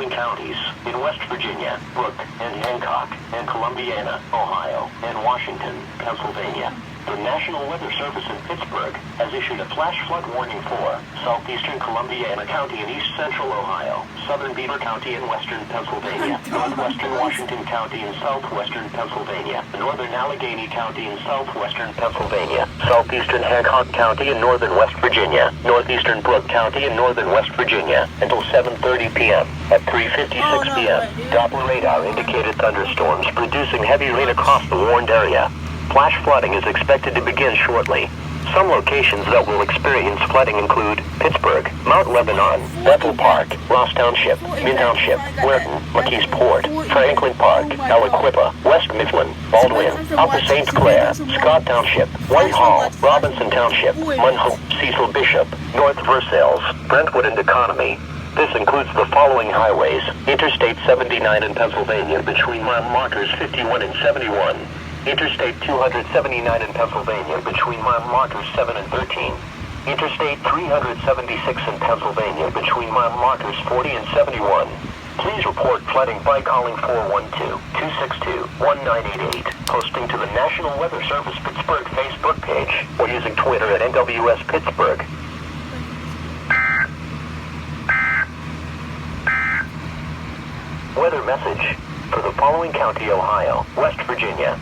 following counties in West Virginia: Brooke and Hancock and Columbiana, Ohio, and Washington, Pennsylvania. The National Weather Service in Pittsburgh has issued a flash flood warning for southeastern Columbiana County in east central Ohio, southern Beaver County in western Pennsylvania, northwestern Washington County in southwestern Pennsylvania, northern Allegheny County in southwestern Pennsylvania, southeastern Hancock County in northern West Virginia, northeastern Brooke County in northern West Virginia, until 7:30 p.m. At 3:56 p.m., Doppler radar indicated thunderstorms producing heavy rain across the warned area. Flash flooding is expected to begin shortly. Some locations that will experience flooding include Pittsburgh, Mount Lebanon, Bethel Park, Ross Township, Mint Township, Weirton, McKeesport, Franklin Park, Aliquippa, West Mifflin, Baldwin, Upper St. Clair, Scott Township, Whitehall, Robinson Township, Munhope, Cecil Bishop, North Versailles, Brentwood and Economy. This includes the following highways: Interstate 79 in Pennsylvania between mile markers 51 and 71. Interstate 279 in Pennsylvania between mile markers 7 and 13. Interstate 376 in Pennsylvania between mile markers 40 and 71. Please report flooding by calling 412-262-1988, posting to the National Weather Service Pittsburgh Facebook page, or using Twitter at NWS Pittsburgh. Weather message for the following county: Ohio, West Virginia,